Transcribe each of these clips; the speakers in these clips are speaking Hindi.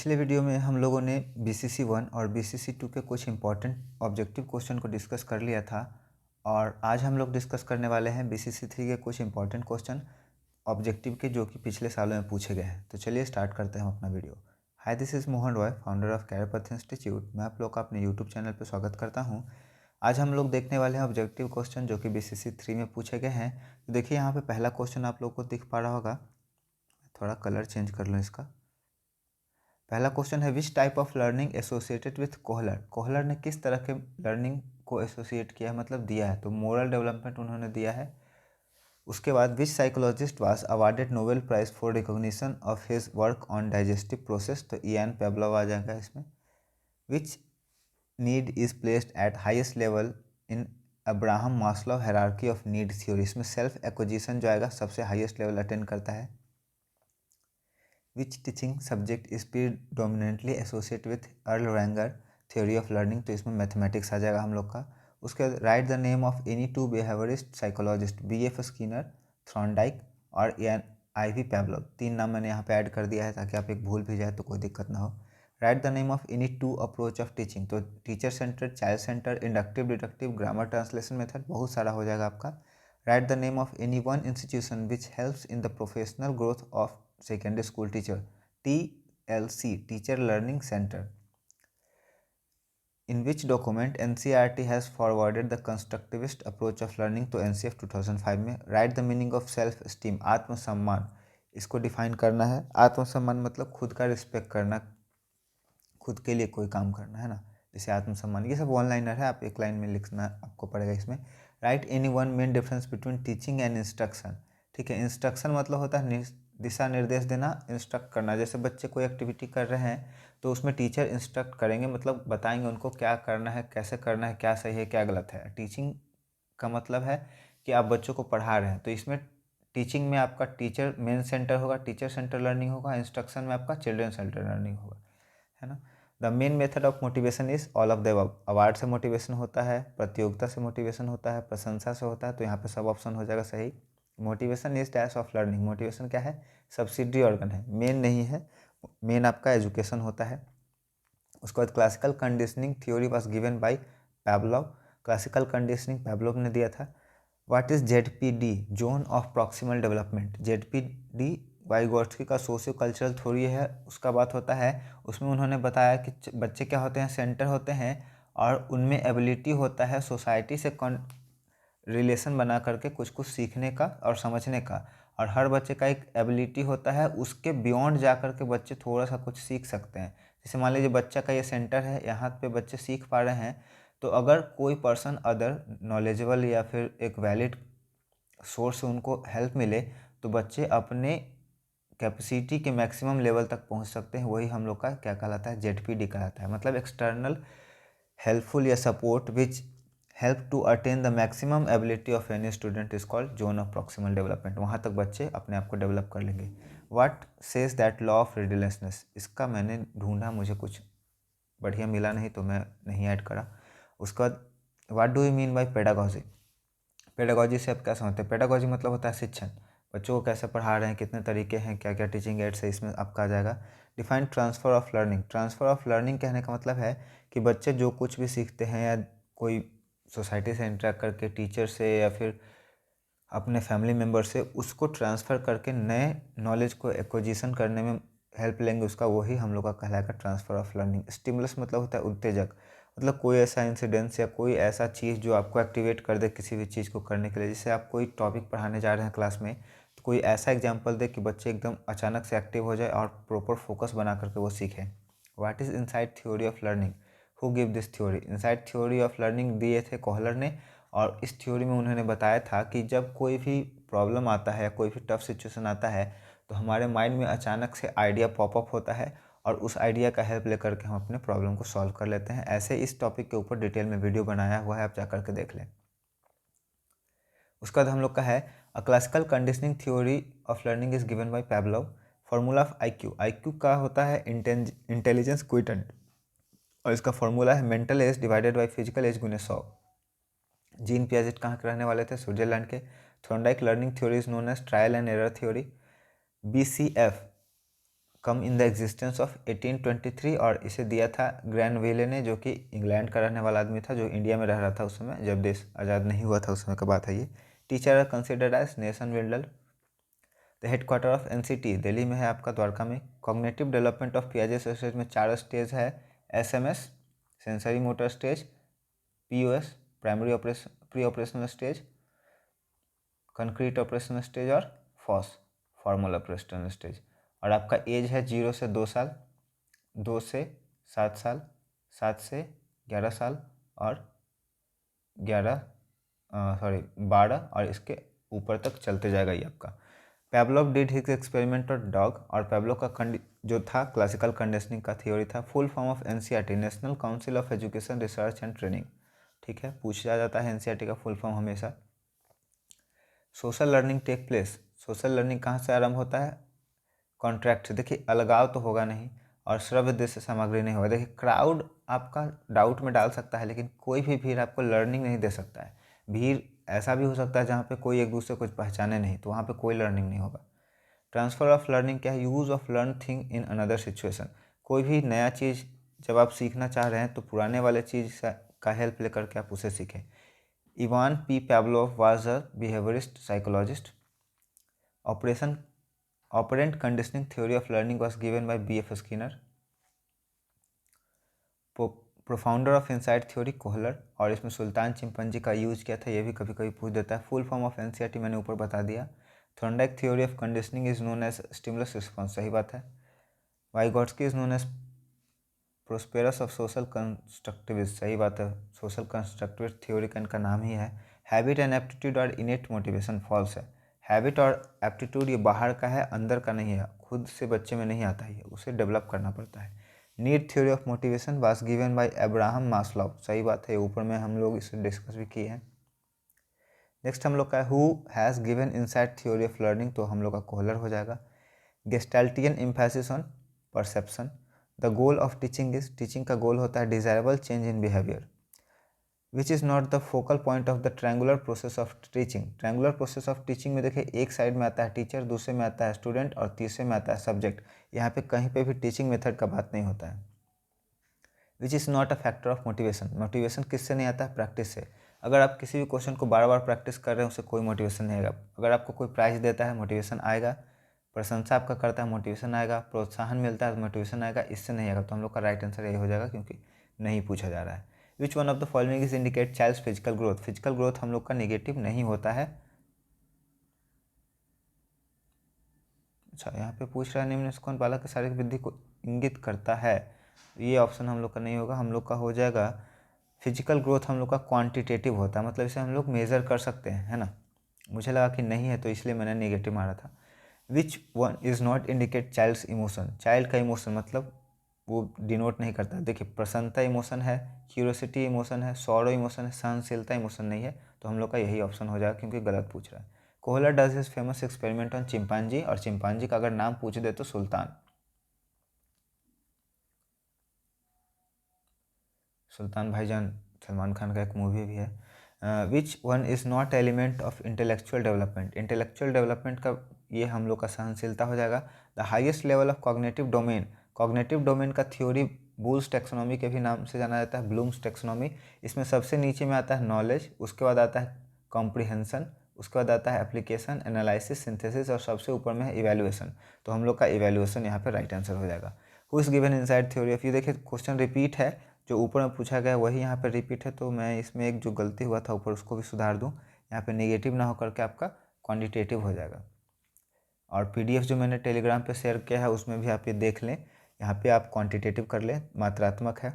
पिछले वीडियो में हम लोगों ने BCC 1 और BCC 2 के कुछ इंपॉर्टेंट ऑब्जेक्टिव क्वेश्चन को डिस्कस कर लिया था और आज हम लोग डिस्कस करने वाले हैं BCC 3 के कुछ इंपॉर्टेंट क्वेश्चन ऑब्जेक्टिव के जो कि पिछले सालों में पूछे गए हैं। तो चलिए स्टार्ट करते हैं अपना video. Hi, this is Mohan Roy, founder of career path institute. मैं आप लोग का अपने यूट्यूब चैनल पर स्वागत करता हूँ। आज हम लोग देखने वाले हैं ऑब्जेक्टिव क्वेश्चन जो कि BCC 3 में पूछे गए हैं। तो देखिए यहाँ पे पहला क्वेश्चन आप लोग को दिख पा रहा होगा। थोड़ा कलर चेंज कर लूँ इसका। पहला क्वेश्चन है, which type of learning associated with Kohler. Kohler ने किस तरह के लर्निंग को एसोसिएट किया है, मतलब दिया है, तो मोरल डेवलपमेंट उन्होंने दिया है। उसके बाद which psychologist was awarded Nobel prize for recognition of his work on digestive process, तो इयान पेब्लोव आ जाएगा इसमें। Which need is placed at highest level in Abraham Maslow hierarchy of need theory, इसमें सेल्फ एक्विजिशन जो आएगा सबसे हाइएस्ट लेवल अटेंड करता है। Which teaching subject is predominantly associate with Earl Ranger theory of learning, तो इसमें मैथमेटिक्स आ जाएगा हम लोग का। उसके बाद right the name of any to behaviourist psychologist, BF Skinner, Thorndike और IV पेब्लोव। 3 नाम मैंने यहाँ पे ऐड कर दिया है ताकि आप एक भूल भी जाए तो कोई दिक्कत ना हो। Write the name of any two approach of teaching, तो teacher centre, child centre, inductive, deductive, grammar, translation method, बहुत सारा हो जाएगा आपका। Write the name of any one institution which helps in the professional growth of secondary school teacher, TLC, teacher learning centre. In which document NCERT has forwarded the constructivist approach of learning, तो NCF 2005 में। Write the meaning of self steam, आत्मसम्मान, इसको डिफाइन करना है। आत्मसम्मान मतलब खुद का रिस्पेक्ट करना, खुद के लिए कोई काम करना, है ना, जैसे आत्मसम्मान। ये सब वन लाइनर है, आप एक लाइन में लिखना आपको पड़ेगा इसमें। Right any one main difference between teaching and instruction, ठीक है। इंस्ट्रक्शन मतलब होता है दिशा निर्देश देना, इंस्ट्रक्ट करना। जैसे बच्चे कोई एक्टिविटी कर रहे हैं तो उसमें टीचर इंस्ट्रक्ट करेंगे, मतलब बताएंगे उनको क्या करना है, कैसे करना है, क्या सही है, क्या गलत है। टीचिंग का मतलब है कि आप बच्चों को पढ़ा रहे हैं, तो इसमें टीचिंग में आपका टीचर मेन सेंटर होगा, टीचर सेंटर लर्निंग होगा। इंस्ट्रक्शन में आपका चिल्ड्रन सेंटर लर्निंग होगा, है ना। The main method of motivation is all of the above. Award से मोटिवेशन होता है, प्रतियोगिता से मोटिवेशन होता है, प्रशंसा से होता है, तो यहाँ पे सब ऑप्शन हो जाएगा सही। Motivation is dash of learning, motivation क्या है, सब्सिडरी ऑर्गन है, मेन नहीं है। मेन आपका एजुकेशन होता है। उसके बाद classical conditioning theory was given by Pavlov. Classical conditioning Pavlov ने दिया था। What is ZPD, zone of proximal development. ZPD Vygotsky का सोशियो कल्चरल थ्योरी है, उसका बात होता है। उसमें उन्होंने बताया कि बच्चे क्या होते हैं, सेंटर होते हैं और उनमें एबिलिटी होता है सोसाइटी से रिलेशन बना करके कुछ कुछ सीखने का और समझने का। और हर बच्चे का एक एबिलिटी होता है, उसके बियॉन्ड जा कर के बच्चे थोड़ा सा कुछ सीख सकते हैं। जैसे मान लीजिए बच्चा का ये सेंटर है, यहाँ पे बच्चे सीख पा रहे हैं, तो अगर कोई पर्सन अदर नॉलेजेबल या फिर एक वैलिड सोर्स से उनको हेल्प मिले तो बच्चे अपने कैपेसिटी के मैक्सिमम लेवल तक पहुंच सकते हैं। वही हम लोग का क्या कहलाता है, ZPD कहलाता है। मतलब एक्सटर्नल हेल्पफुल या support which help to attain the maximum ability of any student is called zone of proximal development. वहाँ तक बच्चे अपने आप को डेवलप कर लेंगे। What says that law of readiness, इसका मैंने ढूंढा, मुझे कुछ बढ़िया मिला नहीं तो मैं नहीं ऐड करा। उसके बाद what do you mean by pedagogy. Pedagogy से आप क्या समझते हैं, पेडागॉजी मतलब होता है शिक्षण। बच्चों को कैसे पढ़ा रहे हैं, कितने तरीके हैं, क्या क्या टीचिंग एड्स है, इसमें आपका आ जाएगा। Define transfer of learning. Transfer of learning कहने का मतलब है कि बच्चे जो कुछ भी सीखते हैं या कोई सोसाइटी से इंटरेक्ट करके, टीचर से या फिर अपने फैमिली मेम्बर से, उसको ट्रांसफ़र करके नए नॉलेज को एक्विजिशन करने में हेल्प लेंगे, उसका वही हम लोग का कहलाएगा ट्रांसफ़र ऑफ लर्निंग। स्टिमुलस मतलब होता है उत्तेजक, मतलब कोई ऐसा इंसिडेंस या कोई ऐसा चीज़ जो आपको एक्टिवेट कर दे किसी भी चीज़ को करने के लिए। जैसे आप कोई टॉपिक पढ़ाने जा रहे हैं क्लास में, तो कोई ऐसा एग्जाम्पल दे कि बच्चे एकदम अचानक से एक्टिव हो जाए और प्रॉपर फोकस बना करके वो सीखें। What is insight theory of learning, who give this theory. Insight theory of learning दिए थे कोहलर ने, और इस थ्योरी में उन्होंने बताया था कि जब कोई भी प्रॉब्लम आता है या कोई भी टफ सिचुएशन आता है तो हमारे माइंड में अचानक से आइडिया पॉपअप होता है और उस आइडिया का हेल्प लेकर के हम अपने प्रॉब्लम को सॉल्व कर लेते हैं। ऐसे इस टॉपिक के ऊपर डिटेल में वीडियो बनाया हुआ है, आप जा करके देख लें। उसके बाद हम लोग का है a classical conditioning theory of learning is given by Pavlov. Formula of IQ, IQ का होता है इंटेलिजेंस क्विटेंट, और इसका फॉर्मूला है mental age divided by physical age गुने 100। जीन पियाजेट कहाँ के रहने वाले थे, स्विट्जरलैंड के। Thorndike learning theory is known as trial and error theory. BCF come in the existence of 1823 और इसे दिया था ग्रैनविले ने, जो कि इंग्लैंड का रहने वाला आदमी था, जो इंडिया में रह रहा था उस समय जब देश आज़ाद नहीं हुआ था, उस समय का बात है ये। Teacher are considered as nation builder. The headquarter of NCT Delhi में है आपका, द्वारका में। कॉग्निटिव डेवलपमेंट ऑफ पियाजे स्टेज में 4 स्टेज है। SMS sensory motor stage, POS primary operation pre operational stage, concrete operational stage और फॉस फॉर्मल ऑपरेशनल स्टेज। और आपका एज है 0 से 2 साल, 2 से 7 साल, 7 से 11 साल और 12 और इसके ऊपर तक चलते जाएगा ये आपका। Pavlov did his experiment on dog, और पैवलोव का जो था क्लासिकल कंडीशनिंग का थ्योरी था। Full form of NCERT national council of education research and training. ठीक है, पूछा जाता है एनसीईआरटी का फुल फॉर्म हमेशा। Social learning take place, social learning कहाँ से आरंभ होता है? कॉन्ट्रैक्ट से। देखिए अलगाव तो होगा नहीं और श्रव्य दृश्य सामग्री नहीं होगा। देखिए क्राउड आपका डाउट में डाल सकता है, लेकिन कोई भी भीड़ आपको लर्निंग नहीं दे सकता है। भीड़ ऐसा भी हो सकता है जहाँ पे कोई एक दूसरे को पहचाने नहीं, तो वहाँ पे कोई लर्निंग नहीं होगा। ट्रांसफ़र ऑफ लर्निंग क्या है? Use of learn thing in another situation. कोई भी नया चीज़ जब आप सीखना चाह रहे हैं तो पुराने वाले चीज़ का हेल्प लेकर के आप उसे सीखें। Ivan P Pavlov was a behaviourist psychologist. Operant conditioning theory of learning was given by B.F. Skinner. Profounder of insight theory Kohler, और इसमें सुल्तान चिंपैंजी का यूज किया था, ये भी कभी कभी पूछ देता है। फुल फॉर्म ऑफ एनसीईआरटी मैंने ऊपर बता दिया। Thorndike theory of conditioning is known as stimulus response, सही बात है। Vygotsky is known as prosperous of social constructivist, सही बात है। सोशल कंस्ट्रक्टिविस्ट थ्योरी का इनका नाम ही है। हैबिट एंड एप्टीट्यूड और इनेट मोटिवेशन, फॉल्स है। हैबिट और एप्टीट्यूड ये बाहर का है, अंदर का नहीं है, खुद से बच्चे में नहीं आता है, उसे डेवलप करना पड़ता है। Need theory of motivation was given by Abraham Maslow, सही बात है, ऊपर में हम लोग इसे डिस्कस भी किए हैं। नेक्स्ट हम लोग का who has given insight theory of learning, तो हम लोग का कोहलर हो जाएगा। Gestaltian emphasis on perception. The goal of teaching is, teaching का गोल होता है desirable change in behaviour, which is not the focal point of the triangular process of teaching. Triangular process of teaching में देखिए एक साइड में आता है टीचर, दूसरे में आता है स्टूडेंट और तीसरे में आता है सब्जेक्ट। यहाँ पे कहीं पे भी टीचिंग मेथड का बात नहीं होता है। विच is not a factor of motivation, motivation किससे नहीं आता है? प्रैक्टिस से। अगर आप किसी भी क्वेश्चन को बार बार प्रैक्टिस कर रहे हैं उससे कोई मोटिवेशन नहीं आएगा। अगर आपको कोई प्राइज़ देता है मोटिवेशन आएगा, प्रशंसा आपका करता है मोटिवेशन आएगा, प्रोत्साहन मिलता है मोटिवेशन आएगा, इससे नहीं आएगा। तो हम लोग का राइट आंसर यही हो जाएगा, क्योंकि नहीं पूछा जा रहा है। Which one of the following is indicate child's physical growth, physical growth हम लोग का नेगेटिव नहीं होता है। अच्छा, यहाँ पे पूछ रहा है निम्न कौन बालक की शारीरिक वृद्धि को इंगित करता है, ये ऑप्शन हम लोग का नहीं होगा। हम लोग का हो जाएगा फिजिकल ग्रोथ हम लोग का क्वांटिटेटिव होता है, मतलब इसे हम लोग मेज़र कर सकते हैं, है ना। मुझे लगा कि नहीं है तो इसलिए मैंने नेगेटिव मारा था। Which one is not indicate child's emotion, child का इमोशन मतलब वो डिनोट नहीं करता। देखिए प्रसन्नता इमोशन है, क्यूरियोसिटी इमोशन है, सॉरो इमोशन है, सहनशीलता इमोशन नहीं है। तो हम लोग का यही ऑप्शन हो जाएगा, क्योंकि गलत पूछ रहा है। Kohler does his famous experiment on chimpanzee, और चिंपांजी का अगर नाम पूछ दे तो सुल्तान, सुल्तान भाईजान सलमान खान का एक मूवी भी है। Which one is not element of intellectual development, intellectual development का ये हम लोग का सहनशीलता हो जाएगा। The highest level of cognitive domain, cognitive domain का थ्योरी बूल्स टेक्सोनॉमी के भी नाम से जाना जाता है, ब्लूम्स टेक्सोनॉमी। इसमें सबसे नीचे में आता है नॉलेज, उसके बाद आता है कॉम्प्रिहेंसन, उसके बाद आता है एप्लीकेशन, एनालिसिस, सिंथेसिस, और सबसे ऊपर में है इवैल्यूएशन। तो हम लोग का इवैल्यूएशन यहाँ पे राइट आंसर हो जाएगा। Who is given inside theory of, ये देखिए क्वेश्चन रिपीट है, जो ऊपर में पूछा गया वही यहाँ पे रिपीट है, तो मैं इसमें एक जो गलती हुआ था ऊपर उसको भी सुधार दूँ। यहाँ पे नेगेटिव ना होकर के आपका क्वांटिटेटिव हो जाएगा। और पीडीएफ जो मैंने टेलीग्राम पे शेयर किया है उसमें भी आप ये देख लें, यहाँ पे आप क्वांटिटेटिव कर लें, मात्रात्मक है,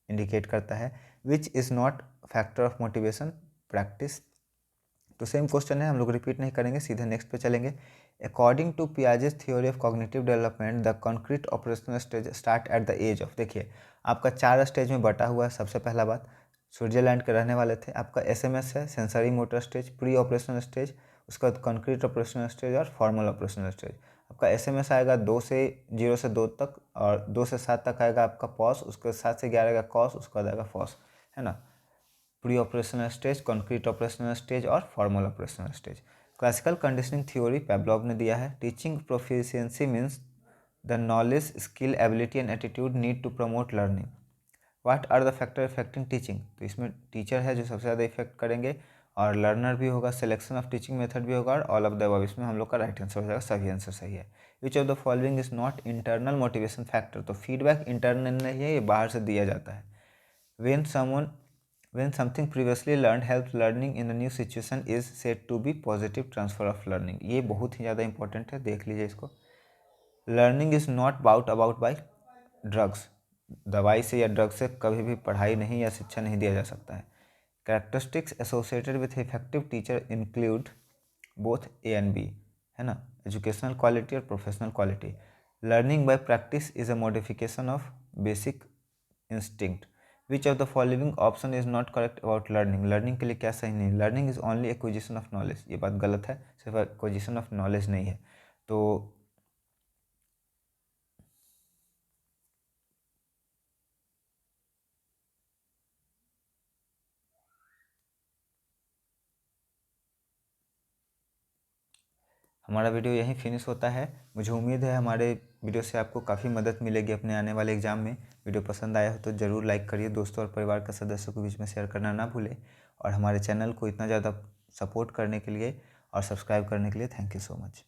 इंडिकेट करता है। विच is not factor of motivation, practice. तो सेम क्वेश्चन है, हम लोग रिपीट नहीं करेंगे, सीधे नेक्स्ट पे चलेंगे। According to Piaget's theory of cognitive development the concrete operational stage start at the age of, देखिए आपका 4 स्टेज में बटा हुआ है। सबसे पहला बात, स्विट्जरलैंड के रहने वाले थे। आपका एसएमएस है, sensory motor stage, pre operational stage, उसके बाद कॉन्क्रीट ऑपरेशनल स्टेज और फॉर्मल ऑपरेशनल स्टेज। आपका एसएमएस आएगा 0 से 2 तक, और 2 से 7 तक आएगा आपका पॉस, उसके बाद 7 से 11 आएगा कॉस, उसके बाद आएगा फॉस, है ना। Pre operational stage, concrete operational stage और formal operational stage. Classical conditioning theory Pavlov ने दिया है। Teaching proficiency means the knowledge, skill, ability and attitude need to promote learning. What are the factor affecting teaching, तो इसमें टीचर है जो सबसे ज़्यादा इफेक्ट करेंगे, और लर्नर भी होगा, सिलेक्शन ऑफ टीचिंग मेथड भी होगा, और ऑल ऑफ द अबव, इसमें हम लोग का राइट आंसर हो जाएगा, सभी आंसर सही है। विच of the following is not internal motivation factor, तो फीडबैक इंटरनल नहीं है, ये बाहर से दिया जाता है। when something previously learned helps learning in a new situation is said to be positive transfer of learning, ये बहुत ही ज़्यादा इंपॉर्टेंट है, देख लीजिए इसको। Learning is not about by drugs, दवाई से या ड्रग से कभी भी पढ़ाई नहीं या शिक्षा नहीं दिया जा सकता है। Characteristics associated with effective teacher include both A and B, है ना, एजुकेशनल क्वालिटी और professional quality. Learning by practice is a modification of basic instinct. Which of the following option is not correct about learning, learning के लिए क्या सही नहीं, learning is only acquisition of knowledge, ये बात गलत है, सिर्फ एक्विजिशन ऑफ नॉलेज नहीं है। तो हमारा वीडियो यहीं फिनिश होता है। मुझे उम्मीद है हमारे वीडियो से आपको काफ़ी मदद मिलेगी अपने आने वाले एग्ज़ाम में। वीडियो पसंद आया हो तो ज़रूर लाइक करिए, दोस्तों और परिवार के सदस्यों के बीच में शेयर करना ना भूलें, और हमारे चैनल को इतना ज़्यादा सपोर्ट करने के लिए और सब्सक्राइब करने के लिए थैंक यू सो मच।